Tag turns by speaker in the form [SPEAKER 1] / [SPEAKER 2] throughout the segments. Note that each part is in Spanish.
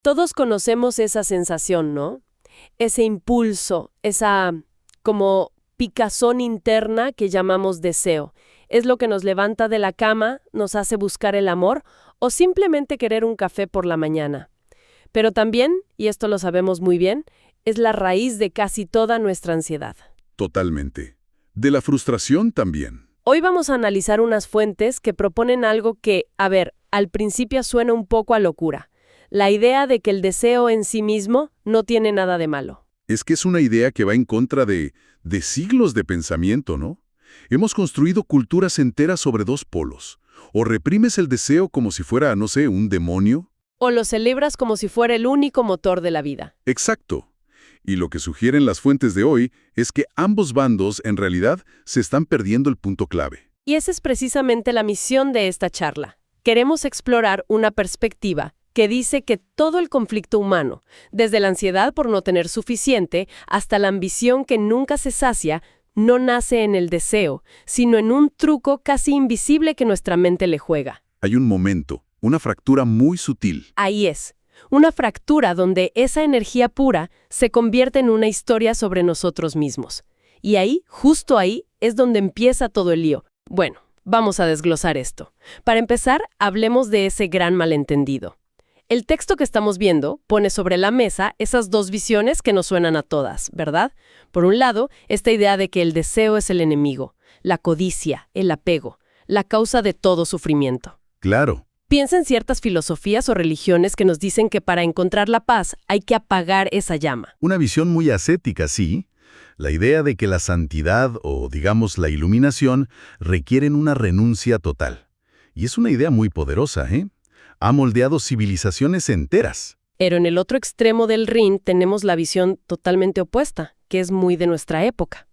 [SPEAKER 1] Todos conocemos esa sensación, ¿no? Ese impulso, esa como picazón interna que llamamos deseo. Es lo que nos levanta de la cama, nos hace buscar el amor o simplemente querer un café por la mañana. Pero también, y esto lo sabemos muy bien, es la raíz de casi toda nuestra ansiedad.
[SPEAKER 2] Totalmente. De la frustración también.
[SPEAKER 1] Hoy vamos a analizar unas fuentes que proponen algo que, al principio suena un poco a locura. La idea de que el deseo en sí mismo no tiene nada de malo.
[SPEAKER 2] Es que es una idea que va en contra de siglos de pensamiento, ¿no? Hemos construido culturas enteras sobre dos polos. O reprimes el deseo como si fuera, no sé, un demonio.
[SPEAKER 1] O lo celebras como si fuera el único motor de la vida.
[SPEAKER 2] Exacto. Y lo que sugieren las fuentes de hoy es que ambos bandos, en realidad, se están perdiendo el punto clave.
[SPEAKER 1] Y esa es precisamente la misión de esta charla. Queremos explorar una perspectiva que dice que todo el conflicto humano, desde la ansiedad por no tener suficiente hasta la ambición que nunca se sacia, no nace en el deseo, sino en un truco casi invisible que nuestra mente le juega.
[SPEAKER 2] Hay un momento, una fractura muy sutil.
[SPEAKER 1] Ahí es. Una fractura donde esa energía pura se convierte en una historia sobre nosotros mismos. Y ahí, justo ahí, es donde empieza todo el lío. Bueno, vamos a desglosar esto. Para empezar, hablemos de ese gran malentendido. El texto que estamos viendo pone sobre la mesa esas dos visiones que nos suenan a todas, ¿verdad? Por un lado, esta idea de que el deseo es el enemigo, la codicia, el apego, la causa de todo sufrimiento.
[SPEAKER 2] Claro.
[SPEAKER 1] Piensa en ciertas filosofías o religiones que nos dicen que para encontrar la paz hay que apagar esa llama.
[SPEAKER 2] Una visión muy ascética, sí. La idea de que la santidad o, digamos, la iluminación requieren una renuncia total. Y es una idea muy poderosa, ¿eh? Ha moldeado civilizaciones enteras.
[SPEAKER 1] Pero en el otro extremo del ring tenemos la visión totalmente opuesta, que es muy de nuestra época.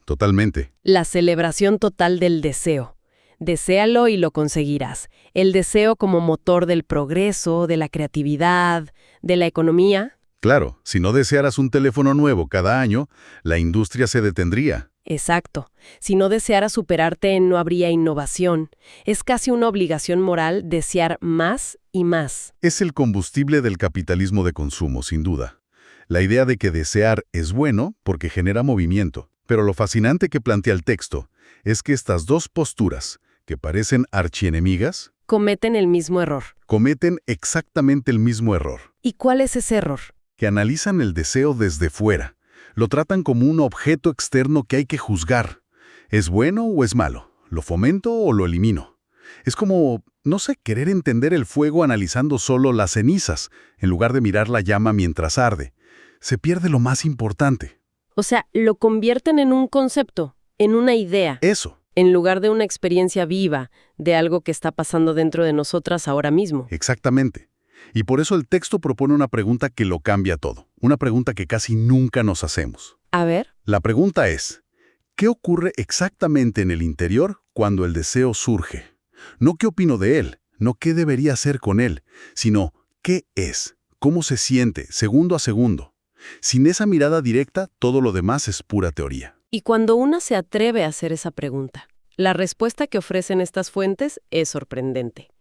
[SPEAKER 2] Totalmente.
[SPEAKER 1] La celebración total del deseo. Deséalo y lo conseguirás. El deseo como motor del progreso, de la creatividad, de la economía.
[SPEAKER 2] Claro, si no desearas un teléfono nuevo cada año, la industria se detendría.
[SPEAKER 1] Exacto. Si no desearas superarte, no habría innovación. Es casi una obligación moral desear más y más.
[SPEAKER 2] Es el combustible del capitalismo de consumo, sin duda. La idea de que desear es bueno porque genera movimiento. Pero lo fascinante que plantea el texto es que estas dos posturas, que parecen archienemigas,
[SPEAKER 1] cometen el mismo error.
[SPEAKER 2] Cometen exactamente el mismo error.
[SPEAKER 1] ¿Y cuál es ese error?
[SPEAKER 2] Que analizan el deseo desde fuera. Lo tratan como un objeto externo que hay que juzgar. ¿Es bueno o es malo? ¿Lo fomento o lo elimino? Es como, no sé, querer entender el fuego analizando solo las cenizas, en lugar de mirar la llama mientras arde. Se pierde lo más importante.
[SPEAKER 1] O sea, lo convierten en un concepto, en una idea.
[SPEAKER 2] Eso.
[SPEAKER 1] En lugar de una experiencia viva, de algo que está pasando dentro de nosotras ahora mismo.
[SPEAKER 2] Exactamente. Y por eso el texto propone una pregunta que lo cambia todo. Una pregunta que casi nunca nos hacemos.
[SPEAKER 1] A ver.
[SPEAKER 2] La pregunta es, ¿qué ocurre exactamente en el interior cuando el deseo surge? No qué opino de él, no qué debería hacer con él, sino qué es, cómo se siente, segundo a segundo. Sin esa mirada directa, todo lo demás es pura teoría.
[SPEAKER 1] Y cuando una se atreve a hacer esa pregunta, la respuesta que ofrecen estas fuentes es sorprendente.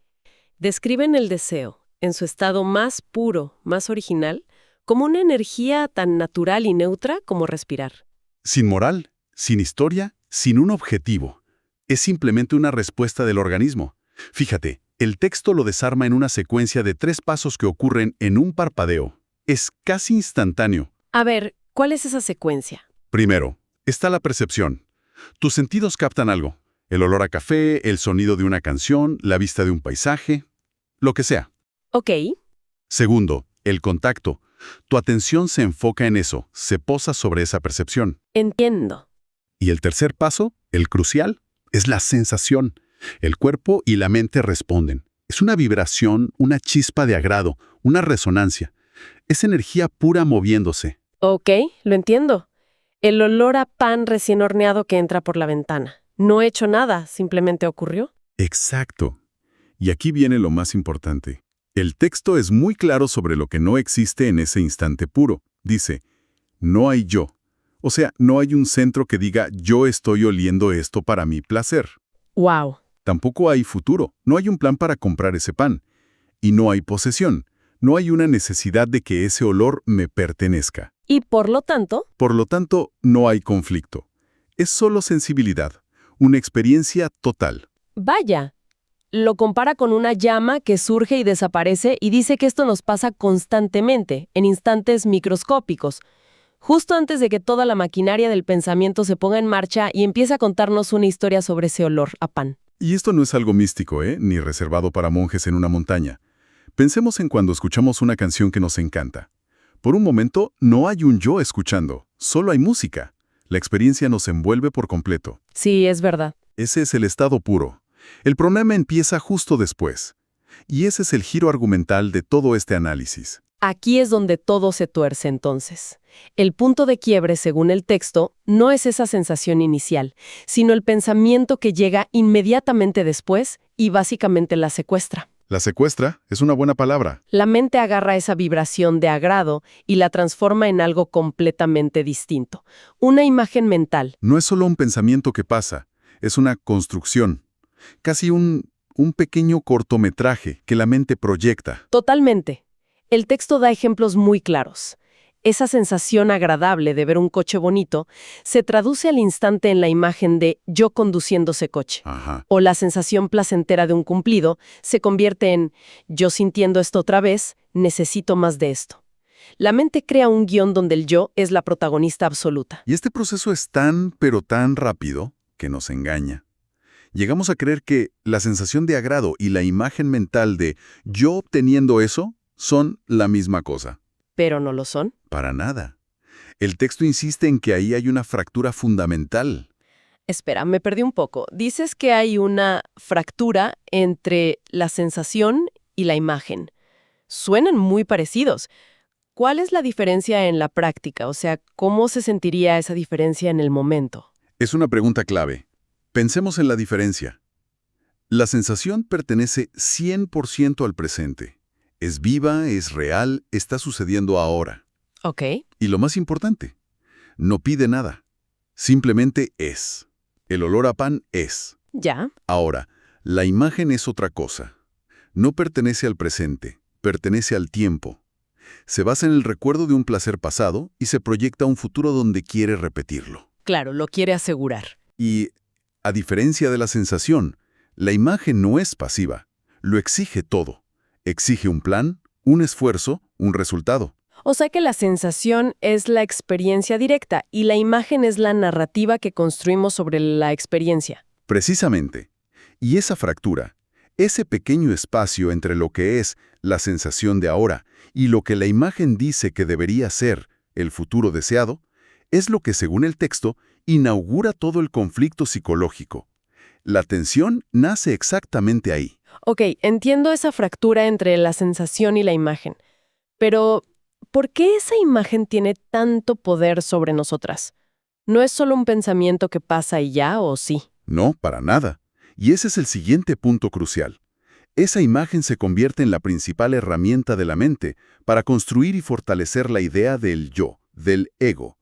[SPEAKER 1] Describen el deseo, en su estado más puro, más original, como una energía tan natural y neutra como respirar.
[SPEAKER 2] Sin moral, sin historia, sin un objetivo. Es simplemente una respuesta del organismo. Fíjate, el texto lo desarma en una secuencia de 3 pasos que ocurren en un parpadeo. Es casi instantáneo.
[SPEAKER 1] A ver, ¿cuál es esa secuencia?
[SPEAKER 2] Primero, está la percepción. Tus sentidos captan algo. El olor a café, el sonido de una canción, la vista de un paisaje, lo que sea.
[SPEAKER 1] Ok.
[SPEAKER 2] Segundo, el contacto. Tu atención se enfoca en eso, se posa sobre esa percepción.
[SPEAKER 1] Entiendo.
[SPEAKER 2] Y el tercer paso, el crucial, es la sensación. El cuerpo y la mente responden. Es una vibración, una chispa de agrado, una resonancia. Es energía pura moviéndose.
[SPEAKER 1] Ok, lo entiendo. El olor a pan recién horneado que entra por la ventana. No he hecho nada, simplemente ocurrió.
[SPEAKER 2] Exacto. Y aquí viene lo más importante. El texto es muy claro sobre lo que no existe en ese instante puro. Dice, no hay yo. O sea, no hay un centro que diga, yo estoy oliendo esto para mi placer.
[SPEAKER 1] ¡Wow!
[SPEAKER 2] Tampoco hay futuro. No hay un plan para comprar ese pan. Y no hay posesión. No hay una necesidad de que ese olor me pertenezca.
[SPEAKER 1] Y por lo tanto,
[SPEAKER 2] Por lo tanto, no hay conflicto. Es solo sensibilidad, una experiencia total.
[SPEAKER 1] vaya, lo compara con una llama que surge y desaparece y dice que esto nos pasa constantemente, en instantes microscópicos, justo antes de que toda la maquinaria del pensamiento se ponga en marcha y empiece a contarnos una historia sobre ese olor a pan.
[SPEAKER 2] Y esto no es algo místico, ni reservado para monjes en una montaña. Pensemos en cuando escuchamos una canción que nos encanta. Por un momento, no hay un yo escuchando, solo hay música. La experiencia nos envuelve por completo.
[SPEAKER 1] Sí, es verdad.
[SPEAKER 2] Ese es el estado puro. El problema empieza justo después. Y ese es el giro argumental de todo este análisis.
[SPEAKER 1] Aquí es donde todo se tuerce entonces. El punto de quiebre, según el texto, no es esa sensación inicial, sino el pensamiento que llega inmediatamente después y básicamente la secuestra.
[SPEAKER 2] La secuestra es una buena palabra.
[SPEAKER 1] La mente agarra esa vibración de agrado y la transforma en algo completamente distinto. Una imagen mental.
[SPEAKER 2] No es solo un pensamiento que pasa, es una construcción. Casi un pequeño cortometraje que la mente proyecta.
[SPEAKER 1] Totalmente. El texto da ejemplos muy claros. Esa sensación agradable de ver un coche bonito se traduce al instante en la imagen de yo conduciendo ese coche.
[SPEAKER 2] Ajá.
[SPEAKER 1] O la sensación placentera de un cumplido se convierte en yo sintiendo esto otra vez, necesito más de esto. La mente crea un guión donde el yo es la protagonista absoluta.
[SPEAKER 2] Y este proceso es tan, pero tan rápido que nos engaña. Llegamos a creer que la sensación de agrado y la imagen mental de yo obteniendo eso son la misma cosa.
[SPEAKER 1] Pero no lo son.
[SPEAKER 2] Para nada. El texto insiste en que ahí hay una fractura fundamental.
[SPEAKER 1] Espera, me perdí un poco. Dices que hay una fractura entre la sensación y la imagen. Suenan muy parecidos. ¿Cuál es la diferencia en la práctica? O sea, ¿cómo se sentiría esa diferencia en el momento?
[SPEAKER 2] Es una pregunta clave. Pensemos en la diferencia. La sensación pertenece 100% al presente. Es viva, es real, está sucediendo ahora.
[SPEAKER 1] Ok.
[SPEAKER 2] Y lo más importante, no pide nada. Simplemente es. El olor a pan es.
[SPEAKER 1] Ya.
[SPEAKER 2] Ahora, la imagen es otra cosa. No pertenece al presente, pertenece al tiempo. Se basa en el recuerdo de un placer pasado y se proyecta a un futuro donde quiere repetirlo.
[SPEAKER 1] Claro, lo quiere asegurar.
[SPEAKER 2] Y, a diferencia de la sensación, la imagen no es pasiva. Lo exige todo. Exige un plan, un esfuerzo, un resultado.
[SPEAKER 1] O sea que la sensación es la experiencia directa y la imagen es la narrativa que construimos sobre la experiencia.
[SPEAKER 2] Precisamente. Y esa fractura, ese pequeño espacio entre lo que es la sensación de ahora y lo que la imagen dice que debería ser el futuro deseado, es lo que, según el texto, inaugura todo el conflicto psicológico. La tensión nace exactamente ahí.
[SPEAKER 1] Ok, entiendo esa fractura entre la sensación y la imagen. Pero, ¿por qué esa imagen tiene tanto poder sobre nosotras? ¿No es solo un pensamiento que pasa y ya, o sí?
[SPEAKER 2] No, para nada. Y ese es el siguiente punto crucial. Esa imagen se convierte en la principal herramienta de la mente para construir y fortalecer la idea del yo, del ego.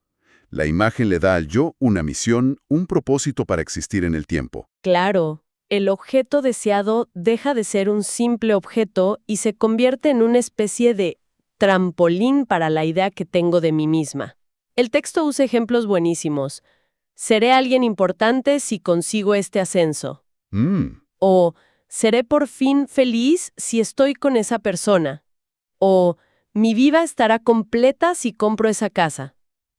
[SPEAKER 2] La imagen le da al yo una misión, un propósito para existir en el tiempo.
[SPEAKER 1] Claro. El objeto deseado deja de ser un simple objeto y se convierte en una especie de trampolín para la idea que tengo de mí misma. El texto usa ejemplos buenísimos. Seré alguien importante si consigo este ascenso. O seré por fin feliz si estoy con esa persona. O mi vida estará completa si compro esa casa.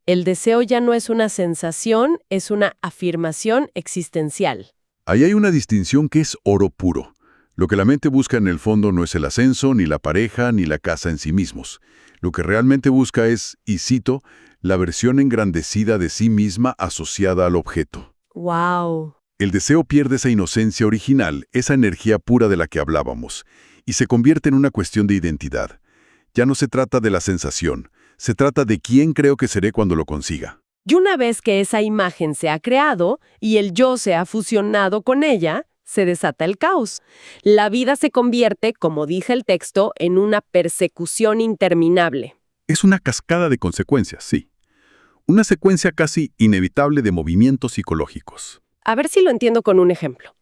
[SPEAKER 1] El deseo ya no es una sensación, es una afirmación existencial.
[SPEAKER 2] Ahí hay una distinción que es oro puro. Lo que la mente busca en el fondo no es el ascenso, ni la pareja, ni la casa en sí mismos. Lo que realmente busca es, y cito, la versión engrandecida de sí misma asociada al objeto.
[SPEAKER 1] ¡Wow!
[SPEAKER 2] El deseo pierde esa inocencia original, esa energía pura de la que hablábamos, y se convierte en una cuestión de identidad. Ya no se trata de la sensación, se trata de quién creo que seré cuando lo consiga.
[SPEAKER 1] Y una vez que esa imagen se ha creado y el yo se ha fusionado con ella, se desata el caos. La vida se convierte, como dice el texto, en una persecución interminable.
[SPEAKER 2] Es una cascada de consecuencias, sí. Una secuencia casi inevitable de movimientos psicológicos.
[SPEAKER 1] A ver si lo entiendo con un ejemplo.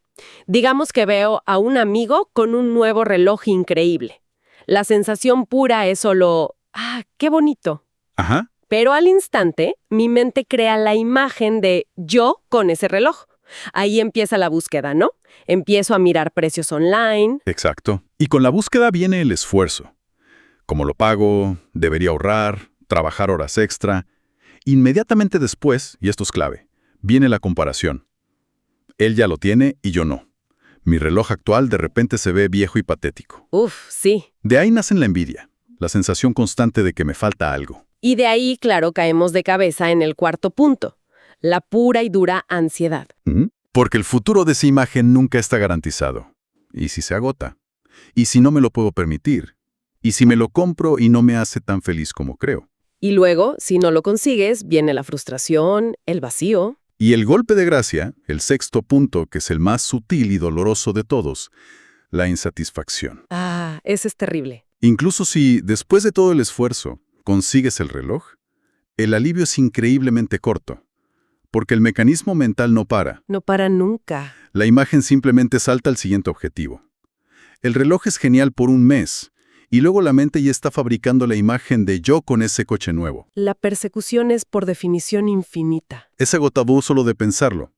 [SPEAKER 1] Digamos que veo a un amigo con un nuevo reloj increíble. La sensación pura es solo, qué bonito.
[SPEAKER 2] Ajá.
[SPEAKER 1] Pero al instante, mi mente crea la imagen de yo con ese reloj. Ahí empieza la búsqueda, ¿no? Empiezo a mirar precios online.
[SPEAKER 2] Exacto. Y con la búsqueda viene el esfuerzo. ¿Cómo lo pago? ¿Debería ahorrar? ¿Trabajar horas extra? Inmediatamente después, y esto es clave, viene la comparación. Él ya lo tiene y yo no. Mi reloj actual de repente se ve viejo y patético.
[SPEAKER 1] Uf, sí.
[SPEAKER 2] De ahí nace la envidia, la sensación constante de que me falta algo.
[SPEAKER 1] Y de ahí, claro, caemos de cabeza en el cuarto punto, la pura y dura ansiedad.
[SPEAKER 2] Porque el futuro de esa imagen nunca está garantizado. ¿Y si se agota? ¿Y si no me lo puedo permitir? ¿Y si me lo compro y no me hace tan feliz como creo?
[SPEAKER 1] Y luego, si no lo consigues, viene la frustración, el vacío.
[SPEAKER 2] Y el golpe de gracia, el sexto punto, que es el más sutil y doloroso de todos, la insatisfacción.
[SPEAKER 1] Ese es terrible.
[SPEAKER 2] Incluso si, después de todo el esfuerzo, consigues el reloj, el alivio es increíblemente corto, porque el mecanismo mental no para.
[SPEAKER 1] No para nunca.
[SPEAKER 2] La imagen simplemente salta al siguiente objetivo. El reloj es genial por un mes, y luego la mente ya está fabricando la imagen de yo con ese coche nuevo.
[SPEAKER 1] La persecución es por definición infinita.
[SPEAKER 2] Es agotador solo de pensarlo.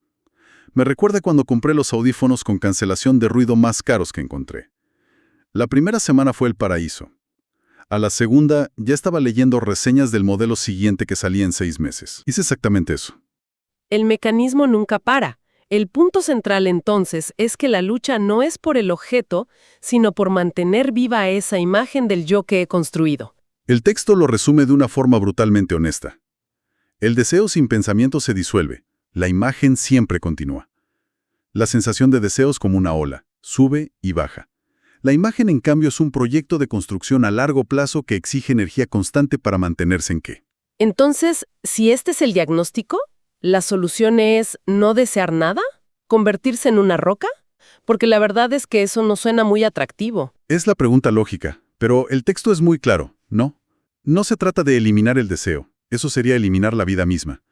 [SPEAKER 2] Me recuerda cuando compré los audífonos con cancelación de ruido más caros que encontré. La primera semana fue el paraíso. A la segunda, ya estaba leyendo reseñas del modelo siguiente que salía en 6 meses. Hice exactamente eso.
[SPEAKER 1] El mecanismo nunca para. El punto central entonces es que la lucha no es por el objeto, sino por mantener viva esa imagen del yo que he construido.
[SPEAKER 2] El texto lo resume de una forma brutalmente honesta. El deseo sin pensamiento se disuelve. La imagen siempre continúa. La sensación de deseos como una ola, sube y baja. La imagen, en cambio, es un proyecto de construcción a largo plazo que exige energía constante para mantenerse en qué.
[SPEAKER 1] Entonces, si este es el diagnóstico, ¿la solución es no desear nada? ¿Convertirse en una roca? Porque la verdad es que eso no suena muy atractivo.
[SPEAKER 2] Es la pregunta lógica, pero el texto es muy claro, ¿no? No se trata de eliminar el deseo, eso sería eliminar la vida misma.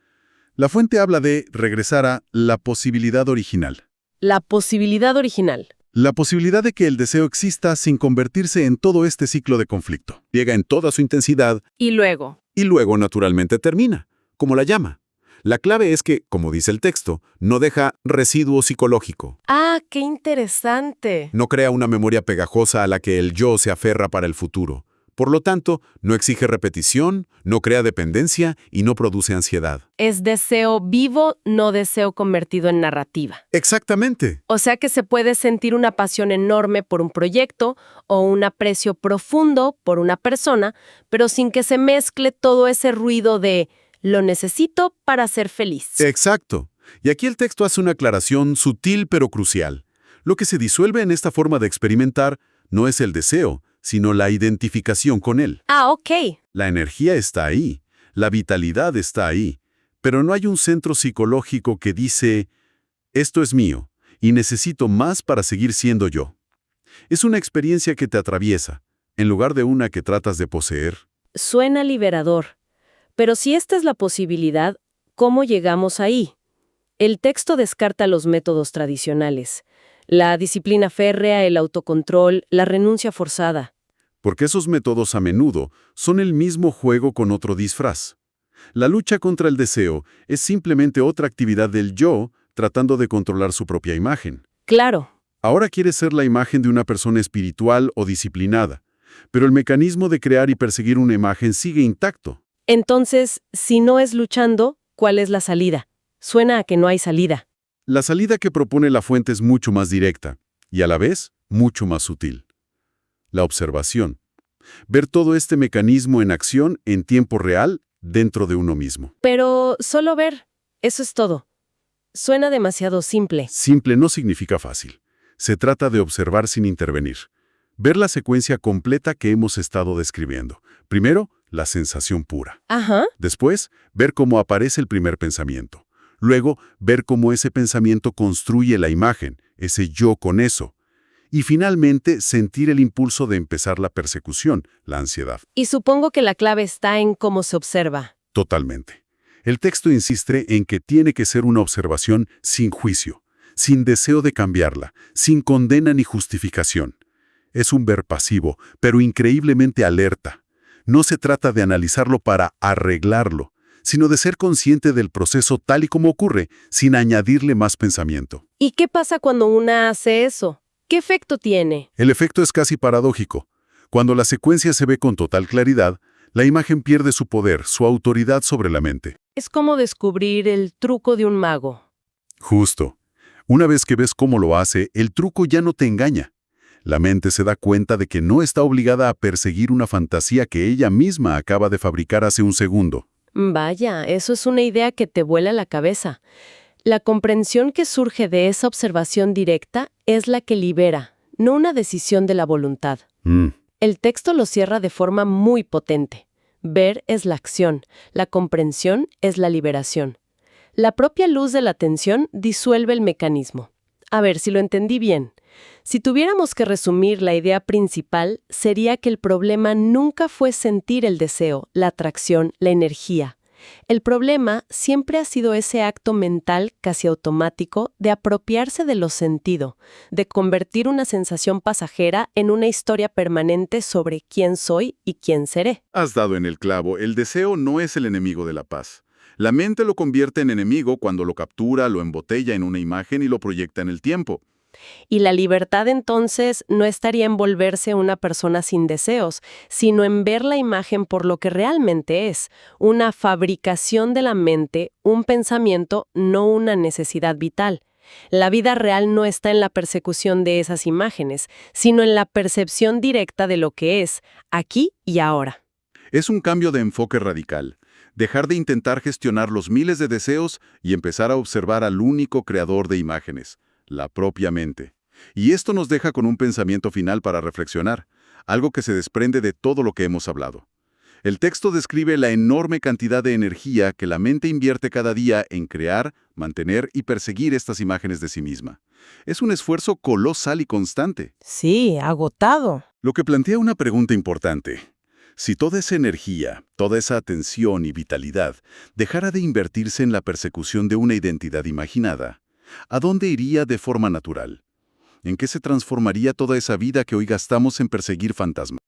[SPEAKER 2] La fuente habla de regresar a la posibilidad original.
[SPEAKER 1] La posibilidad original.
[SPEAKER 2] La posibilidad de que el deseo exista sin convertirse en todo este ciclo de conflicto. Llega en toda su intensidad
[SPEAKER 1] Y luego.
[SPEAKER 3] y luego naturalmente termina, como la llama. La clave es que, como dice el texto, no deja residuo psicológico.
[SPEAKER 1] ¡Qué interesante!
[SPEAKER 3] No crea una memoria pegajosa a la que el yo se aferra para el futuro. Por lo tanto, no exige repetición, no crea dependencia y no produce ansiedad.
[SPEAKER 1] Es deseo vivo, no deseo convertido en narrativa.
[SPEAKER 3] Exactamente.
[SPEAKER 1] O sea que se puede sentir una pasión enorme por un proyecto o un aprecio profundo por una persona, pero sin que se mezcle todo ese ruido de lo necesito para ser feliz.
[SPEAKER 3] Exacto. Y aquí el texto hace una aclaración sutil pero crucial. Lo que se disuelve en esta forma de experimentar no es el deseo, sino la identificación con él.
[SPEAKER 1] Ok.
[SPEAKER 3] La energía está ahí, la vitalidad está ahí, pero no hay un centro psicológico que dice, esto es mío, y necesito más para seguir siendo yo. Es una experiencia que te atraviesa, en lugar de una que tratas de poseer.
[SPEAKER 1] Suena liberador. Pero si esta es la posibilidad, ¿cómo llegamos ahí? El texto descarta los métodos tradicionales. La disciplina férrea, el autocontrol, la renuncia forzada.
[SPEAKER 3] Porque esos métodos a menudo son el mismo juego con otro disfraz. La lucha contra el deseo es simplemente otra actividad del yo tratando de controlar su propia imagen.
[SPEAKER 1] Claro.
[SPEAKER 3] Ahora quieres ser la imagen de una persona espiritual o disciplinada, pero el mecanismo de crear y perseguir una imagen sigue intacto.
[SPEAKER 1] Entonces, si no es luchando, ¿cuál es la salida? Suena a que no hay salida.
[SPEAKER 3] La salida que propone la fuente es mucho más directa y a la vez mucho más sutil. La observación. Ver todo este mecanismo en acción en tiempo real dentro de uno mismo.
[SPEAKER 1] Pero solo ver, eso es todo. Suena demasiado simple.
[SPEAKER 3] Simple no significa fácil. Se trata de observar sin intervenir. Ver la secuencia completa que hemos estado describiendo. Primero, la sensación pura.
[SPEAKER 1] Ajá.
[SPEAKER 3] Después, ver cómo aparece el primer pensamiento. Luego, ver cómo ese pensamiento construye la imagen, ese yo con eso. Y finalmente, sentir el impulso de empezar la persecución, la ansiedad.
[SPEAKER 1] Y supongo que la clave está en cómo se observa.
[SPEAKER 3] Totalmente. El texto insiste en que tiene que ser una observación sin juicio, sin deseo de cambiarla, sin condena ni justificación. Es un ver pasivo, pero increíblemente alerta. No se trata de analizarlo para arreglarlo, sino de ser consciente del proceso tal y como ocurre, sin añadirle más pensamiento.
[SPEAKER 1] ¿Y qué pasa cuando una hace eso? ¿Qué efecto tiene?
[SPEAKER 3] El efecto es casi paradójico. Cuando la secuencia se ve con total claridad, la imagen pierde su poder, su autoridad sobre la mente.
[SPEAKER 1] Es como descubrir el truco de un mago.
[SPEAKER 3] Justo. Una vez que ves cómo lo hace, el truco ya no te engaña. La mente se da cuenta de que no está obligada a perseguir una fantasía que ella misma acaba de fabricar hace un segundo.
[SPEAKER 1] Vaya, eso es una idea que te vuela la cabeza. La comprensión que surge de esa observación directa es la que libera, no una decisión de la voluntad. El texto lo cierra de forma muy potente. Ver es la acción, la comprensión es la liberación. La propia luz de la atención disuelve el mecanismo. A ver si lo entendí bien. Si tuviéramos que resumir la idea principal, sería que el problema nunca fue sentir el deseo, la atracción, la energía. El problema siempre ha sido ese acto mental casi automático de apropiarse de lo sentido, de convertir una sensación pasajera en una historia permanente sobre quién soy y quién seré.
[SPEAKER 3] Has dado en el clavo, el deseo no es el enemigo de la paz. La mente lo convierte en enemigo cuando lo captura, lo embotella en una imagen y lo proyecta en el tiempo.
[SPEAKER 1] Y la libertad entonces no estaría en volverse una persona sin deseos, sino en ver la imagen por lo que realmente es, una fabricación de la mente, un pensamiento, no una necesidad vital. La vida real no está en la persecución de esas imágenes, sino en la percepción directa de lo que es, aquí y ahora.
[SPEAKER 3] Es un cambio de enfoque radical. Dejar de intentar gestionar los miles de deseos y empezar a observar al único creador de imágenes, la propia mente. Y esto nos deja con un pensamiento final para reflexionar, algo que se desprende de todo lo que hemos hablado. El texto describe la enorme cantidad de energía que la mente invierte cada día en crear, mantener y perseguir estas imágenes de sí misma. Es un esfuerzo colosal y constante.
[SPEAKER 1] Sí, agotado.
[SPEAKER 3] Lo que plantea una pregunta importante. Si toda esa energía, toda esa atención y vitalidad dejara de invertirse en la persecución de una identidad imaginada, ¿a dónde iría de forma natural? ¿En qué se transformaría toda esa vida que hoy gastamos en perseguir fantasmas?